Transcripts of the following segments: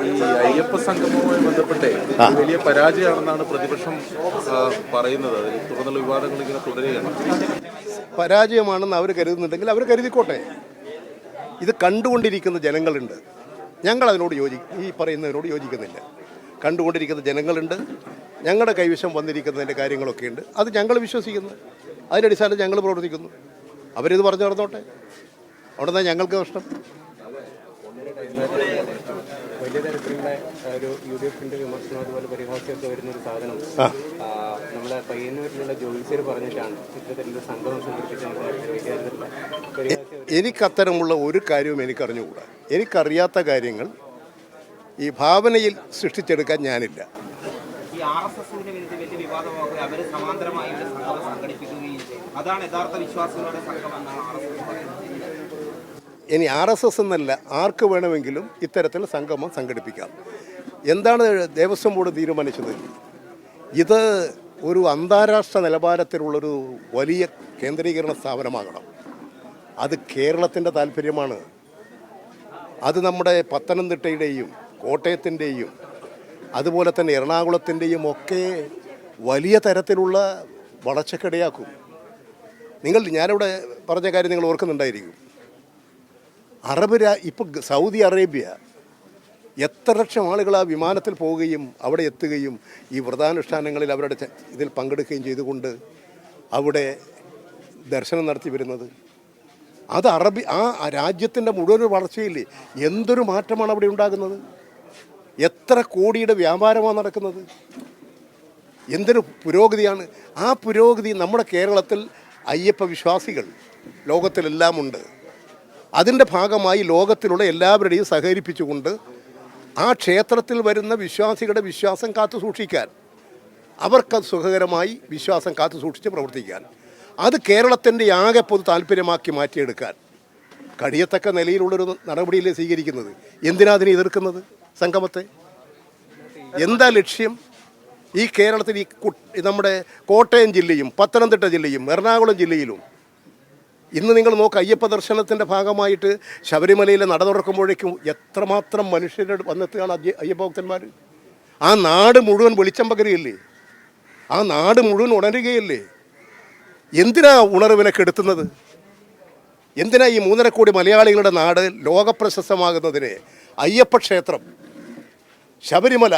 ഈ അയ്യപ്പ സംഗമവുമായി ബന്ധപ്പെട്ടേ വലിയ പരാജയമാണെന്നാണ് പ്രതിപക്ഷം പറയുന്നത്. അതിൽ തുടർന്നുള്ള വിവാദങ്ങൾ ഇങ്ങനെ തുടരുകയാണ്. പരാജയമാണെന്ന് അവർ കരുതുന്നുണ്ടെങ്കിൽ അവർ കരുതിക്കോട്ടെ. ഇത് കണ്ടുകൊണ്ടിരിക്കുന്ന ജനങ്ങളുണ്ട്. ഞങ്ങൾ അതിനോട് ഈ പറയുന്നതിനോട് യോജിക്കുന്നില്ല. കണ്ടുകൊണ്ടിരിക്കുന്ന ജനങ്ങളുണ്ട്. ഞങ്ങളുടെ കൈവശം വന്നിരിക്കുന്നതിൻ്റെ കാര്യങ്ങളൊക്കെ ഉണ്ട്. അത് ഞങ്ങൾ വിശ്വസിക്കുന്നു. അതിൻ്റെ അടിസ്ഥാനത്തിൽ ഞങ്ങൾ പ്രവർത്തിക്കുന്നു. അവരിത് പറഞ്ഞു നടന്നോട്ടെ. അവിടെ നിന്നാണ് ഞങ്ങൾക്ക് നഷ്ടം. വലിയ തരത്തിലുള്ള ഒരു UDFിന്റെ വിമർശനം അതുപോലെ പരിഹാസ്യമൊക്കെ വരുന്നൊരു സാധനം നമ്മുടെ പയ്യന്നൂരിലുള്ള ജോലിസർ പറഞ്ഞിട്ടാണ് ഇത്തരത്തിലുള്ള സംഭവം സംഘടിപ്പിച്ചത്. എനിക്കത്തരമുള്ള ഒരു കാര്യവും എനിക്കറിഞ്ഞുകൂടാ. എനിക്കറിയാത്ത കാര്യങ്ങൾ ഈ ഭാവനയിൽ സൃഷ്ടിച്ചെടുക്കാൻ ഞാനില്ല. ഈ RSSന്റെ വലിയ വിവാദമാകുക അവർ സമാന്തരമായി ഒരു സംഘം സംഘടിപ്പിക്കുകയും അതാണ് യഥാർത്ഥ വിശ്വാസികളുടെ സംഘമെന്നാണ് RSS പറയുന്നത്. ഇനി RSS എന്നല്ല, ആർക്ക് വേണമെങ്കിലും ഇത്തരത്തിൽ സംഗമം സംഘടിപ്പിക്കാം. എന്താണ് ദേവസ്വം ബോർഡ് തീരുമാനിച്ചത്? ഇത് ഒരു അന്താരാഷ്ട്ര നിലവാരത്തിലുള്ളൊരു വലിയ കേന്ദ്രീകരണ സ്ഥാപനമാകണം. അത് കേരളത്തിൻ്റെ താല്പര്യമാണ്. അത് നമ്മുടെ പത്തനംതിട്ടയുടെയും കോട്ടയത്തിൻ്റെയും അതുപോലെ തന്നെ എറണാകുളത്തിൻ്റെയും ഒക്കെ വലിയ തരത്തിലുള്ള വളർച്ചക്കിടയാക്കും. ഞാനിവിടെ പറഞ്ഞ കാര്യം നിങ്ങൾ ഓർക്കുന്നുണ്ടായിരിക്കും. ഇപ്പോൾ സൗദി അറേബ്യ എത്ര ലക്ഷം ആളുകൾ ആ വിമാനത്തിൽ പോവുകയും അവിടെ എത്തുകയും ഈ വ്രതാനുഷ്ഠാനങ്ങളിൽ അവരുടെ ഇതിൽ പങ്കെടുക്കുകയും ചെയ്തുകൊണ്ട് അവിടെ ദർശനം നടത്തി വരുന്നത്. അത് ആ രാജ്യത്തിൻ്റെ മുഴുവൻ വളർച്ചയില്ലേ, എന്തൊരു മാറ്റമാണ് അവിടെ ഉണ്ടാകുന്നത്. എത്ര കോടിയുടെ വ്യാപാരമാണ് നടക്കുന്നത്. എന്തൊരു പുരോഗതിയാണ്. ആ പുരോഗതി നമ്മുടെ കേരളത്തിൽ അയ്യപ്പ വിശ്വാസികൾ ലോകത്തിലെല്ലാം ഉണ്ട്. അതിൻ്റെ ഭാഗമായി ലോകത്തിലുള്ള എല്ലാവരുടെയും സഹകരിപ്പിച്ചുകൊണ്ട് ആ ക്ഷേത്രത്തിൽ വരുന്ന വിശ്വാസികളുടെ വിശ്വാസം കാത്തു സൂക്ഷിക്കാൻ, അവർക്ക് സുഖകരമായി വിശ്വാസം കാത്തു സൂക്ഷിച്ച് പ്രവർത്തിക്കാൻ, അത് കേരളത്തിൻ്റെ ആകെ പൊതു താല്പര്യമാക്കി മാറ്റിയെടുക്കാൻ കഴിയത്തക്ക നിലയിലുള്ളൊരു നടപടിയിലേ സ്വീകരിക്കുന്നത്. എന്തിനാ അതിനെ എതിർക്കുന്നത്? സംഗമത്തെ എന്താ ലക്ഷ്യം? ഈ കേരളത്തിൽ നമ്മുടെ കോട്ടയം ജില്ലയും പത്തനംതിട്ട ജില്ലയും എറണാകുളം ജില്ലയിലും ഇന്ന് നിങ്ങൾ നോക്ക്, അയ്യപ്പ ദർശനത്തിൻ്റെ ഭാഗമായിട്ട് ശബരിമലയിലെ നട തുറക്കുമ്പോഴേക്കും എത്രമാത്രം മനുഷ്യരുടെ വന്നെത്തുകയാണ് അയ്യപ്പ ഭക്തന്മാർ. ആ നാട് മുഴുവൻ വെളിച്ചം പകരുകയല്ലേ, ആ നാട് മുഴുവൻ ഉണരുകയല്ലേ. എന്തിനാ ഉണർവിനെ കെടുത്തുന്നത്? എന്തിനാ ഈ 3.5 കോടി മലയാളികളുടെ നാട് ലോകപ്രശസ്തമാകുന്നതിനെ, അയ്യപ്പ ക്ഷേത്രം ശബരിമല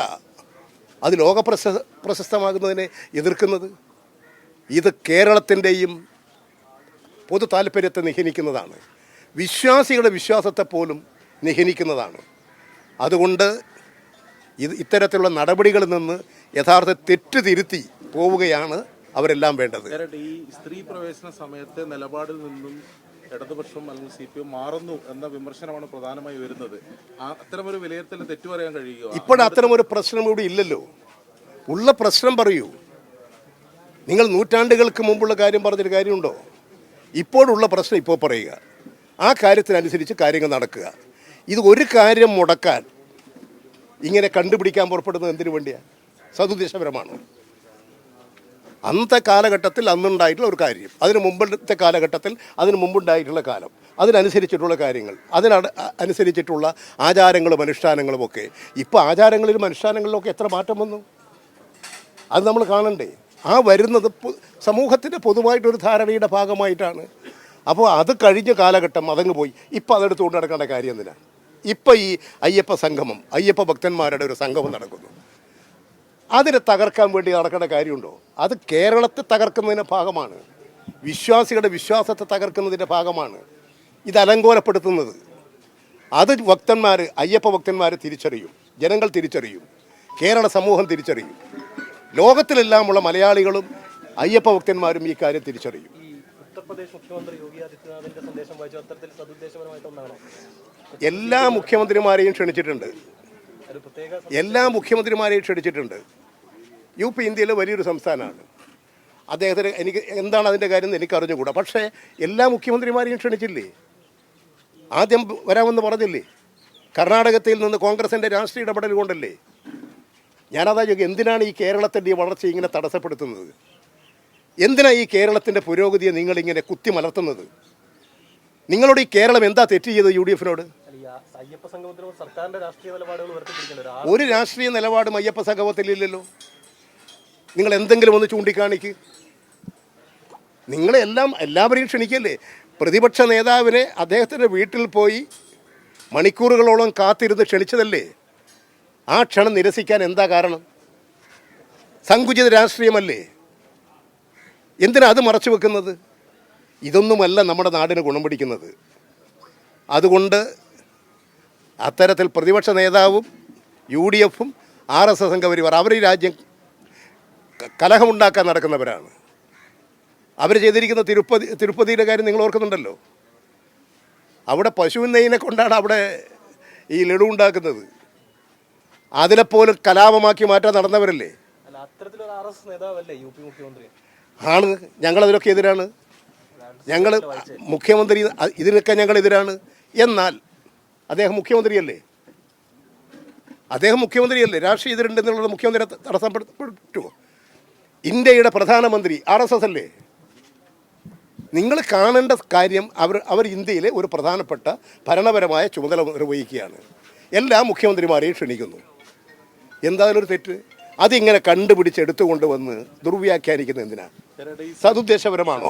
അത് പ്രശസ്തമാകുന്നതിനെ എതിർക്കുന്നത്? ഇത് കേരളത്തിൻ്റെയും പൊതു താല്പര്യത്തെ നിഹനിക്കുന്നതാണ്. വിശ്വാസികളുടെ വിശ്വാസത്തെ പോലും നിഹനിക്കുന്നതാണ്. അതുകൊണ്ട് ഇത്തരത്തിലുള്ള നടപടികളിൽ നിന്ന് യഥാർത്ഥ തെറ്റ് തിരുത്തി പോവുകയാണ് അവരെല്ലാം വേണ്ടത്. ഈ സ്ത്രീ പ്രവേശന സമയത്തെ നിലപാടിൽ നിന്നും ഇടതുപക്ഷം അല്ലെങ്കിൽ CPM മാറുന്നു എന്ന വിമർശനമാണ് പ്രധാനമായി വരുന്നത്. അത്തരമൊരു വിലയിരുത്തൽ തെറ്റു പറയാൻ കഴിയുക? ഇപ്പോഴത്തരമൊരു പ്രശ്നം ഇവിടെ ഇല്ലല്ലോ. ഉള്ള പ്രശ്നം പറയൂ. നിങ്ങൾ നൂറ്റാണ്ടുകൾക്ക് മുമ്പുള്ള കാര്യം പറഞ്ഞൊരു കാര്യമുണ്ടോ? ഇപ്പോഴുള്ള പ്രശ്നം ഇപ്പോൾ പറയുക, ആ കാര്യത്തിനനുസരിച്ച് കാര്യങ്ങൾ നടക്കുക. ഇത് ഒരു കാര്യം മുടക്കാൻ ഇങ്ങനെ കണ്ടുപിടിക്കാൻ പുറപ്പെടുന്നത് എന്തിനു വേണ്ടിയാണ്? സതുദ്ദേശപരമാണ്. അന്നത്തെ കാലഘട്ടത്തിൽ അന്നുണ്ടായിട്ടുള്ള ഒരു കാര്യം, അതിന് മുമ്പത്തെ കാലഘട്ടത്തിൽ അതിന് മുമ്പുണ്ടായിട്ടുള്ള കാലം, അതിനനുസരിച്ചിട്ടുള്ള കാര്യങ്ങൾ, അതിനനുസരിച്ചിട്ടുള്ള ആചാരങ്ങളും അനുഷ്ഠാനങ്ങളും ഒക്കെ. ഇപ്പോൾ ആചാരങ്ങളിലും അനുഷ്ഠാനങ്ങളിലൊക്കെ എത്ര മാറ്റം വന്നു, അത് നമ്മൾ കാണണ്ടേ? ആ വരുന്നത് സമൂഹത്തിൻ്റെ പൊതുവായിട്ടൊരു ധാരണയുടെ ഭാഗമായിട്ടാണ്. അപ്പോൾ അത് കഴിഞ്ഞ കാലഘട്ടം അതങ്ങ് പോയി. ഇപ്പോൾ അതെടുത്തുകൊണ്ട് നടക്കേണ്ട കാര്യം എന്തിനാണ്? ഇപ്പോൾ ഈ അയ്യപ്പ സംഗമം, അയ്യപ്പ ഭക്തന്മാരുടെ ഒരു സംഗമം നടക്കുന്നു. അതിനെ തകർക്കാൻ വേണ്ടി നടക്കേണ്ട കാര്യമുണ്ടോ? അത് കേരളത്തെ തകർക്കുന്നതിൻ്റെ ഭാഗമാണ്, വിശ്വാസികളുടെ വിശ്വാസത്തെ തകർക്കുന്നതിൻ്റെ ഭാഗമാണ് ഇത് അലങ്കോലപ്പെടുത്തുന്നത്. അത് ഭക്തന്മാർ, അയ്യപ്പ ഭക്തന്മാർ തിരിച്ചറിയും, ജനങ്ങൾ തിരിച്ചറിയും, കേരള സമൂഹം തിരിച്ചറിയും, ലോകത്തിലെല്ലാമുള്ള മലയാളികളും അയ്യപ്പ ഭക്തന്മാരും ഈ കാര്യം തിരിച്ചറിയും. ഉത്തർപ്രദേശ് മുഖ്യമന്ത്രി യോഗി ആദിത്യനാഥിന്റെ സന്ദേശം വായിച്ചു, അത്തരത്തിൽ സദുദ്ദേശപരമായിട്ടൊന്നാണോ? എല്ലാ മുഖ്യമന്ത്രിമാരെയും ക്ഷണിച്ചിട്ടുണ്ട്. എല്ലാ മുഖ്യമന്ത്രിമാരെയും ക്ഷണിച്ചിട്ടുണ്ട്. UP ഇന്ത്യയിലെ വലിയൊരു സംസ്ഥാനമാണ്. അദ്ദേഹത്തിന് എന്താണ് അതിൻ്റെ കാര്യം എന്ന് എനിക്കറിഞ്ഞുകൂടാ. പക്ഷേ എല്ലാ മുഖ്യമന്ത്രിമാരെയും ക്ഷണിച്ചില്ലേ? ആദ്യം വരാമെന്ന് പറഞ്ഞില്ലേ? കർണാടകത്തിൽ നിന്ന് കോൺഗ്രസിൻ്റെ രാഷ്ട്രീയ ഇടപെടൽ കൊണ്ടല്ലേ? ഞാനതാ ചോദിക്കുക, എന്തിനാണ് ഈ കേരളത്തിൻ്റെ ഈ വളർച്ച ഇങ്ങനെ തടസ്സപ്പെടുത്തുന്നത്? എന്തിനാണ് ഈ കേരളത്തിൻ്റെ പുരോഗതിയെ നിങ്ങളിങ്ങനെ കുത്തി മലർത്തുന്നത്? നിങ്ങളോട് ഈ കേരളം എന്താ തെറ്റ് ചെയ്തത്? UDFിനോട് അയ്യപ്പ സംഗമത്തിലും സർക്കാരിന്റെ രാഷ്ട്രീയ നിലപാടുകൾ ഉയർത്തിപ്പിടിക്കേണ്ട ഒരു രാഷ്ട്രീയ നിലപാടും അയ്യപ്പ സംഗമത്തിലില്ലല്ലോ. നിങ്ങൾ എന്തെങ്കിലും ഒന്ന് ചൂണ്ടിക്കാണിക്ക്. നിങ്ങളെല്ലാം എല്ലാവരെയും ക്ഷണിക്കല്ലേ. പ്രതിപക്ഷ നേതാവിനെ അദ്ദേഹത്തിൻ്റെ വീട്ടിൽ പോയി മണിക്കൂറുകളോളം കാത്തിരുന്ന് ക്ഷണിച്ചതല്ലേ. ആ ക്ഷണം നിരസിക്കാൻ എന്താ കാരണം? സങ്കുചിത രാഷ്ട്രീയമല്ലേ? എന്തിനാ അത് മറച്ചു വെക്കുന്നത്? ഇതൊന്നുമല്ല നമ്മുടെ നാടിന് ഗുണം പിടിക്കുന്നത്. അതുകൊണ്ട് അത്തരത്തിൽ പ്രതിപക്ഷ നേതാവും UDF RSS സംഘപരിവാർ അവർ ഈ രാജ്യം കലഹമുണ്ടാക്കാൻ നടക്കുന്നവരാണ്. അവർ ചെയ്തിരിക്കുന്ന തിരുപ്പതിയുടെ കാര്യം നിങ്ങൾ ഓർക്കുന്നുണ്ടല്ലോ. അവിടെ പശുവിൻ നെയ്യിനെ കൊണ്ടാണ് അവിടെ ഈ ലഡു ഉണ്ടാക്കുന്നത്. അതിലെപ്പോലും കലാപമാക്കി മാറ്റാൻ നടന്നവരല്ലേ. അല്ല, അത്തരത്തിലൊരു RSS നേതാവല്ലേ UP മുഖ്യമന്ത്രി? ആണ്. ഞങ്ങളതിനൊക്കെ എതിരാണ്. ഞങ്ങൾ മുഖ്യമന്ത്രി ഇതിനൊക്കെ ഞങ്ങൾ എതിരാണ്. എന്നാൽ അദ്ദേഹം മുഖ്യമന്ത്രിയല്ലേ. രാഷ്ട്രീയ എതിരുണ്ടെന്നുള്ളത് മുഖ്യമന്ത്രി തടസ്സപ്പെടുത്തുമോ? ഇന്ത്യയുടെ പ്രധാനമന്ത്രി RSS അല്ലേ. നിങ്ങൾ കാണേണ്ട കാര്യം അവർ ഇന്ത്യയിലെ ഒരു പ്രധാനപ്പെട്ട ഭരണപരമായ ചുമതല നിർവഹിക്കുകയാണ്. എല്ലാ മുഖ്യമന്ത്രിമാരെയും ക്ഷണിക്കുന്നു. എന്തായാലൊരു തെറ്റ്? അതിങ്ങനെ കണ്ടുപിടിച്ച് എടുത്തുകൊണ്ട് വന്ന് ദുർവ്യാഖ്യാനിക്കുന്നത് എന്തിനാണ്? സതുദ്ദേശപരമാണോ?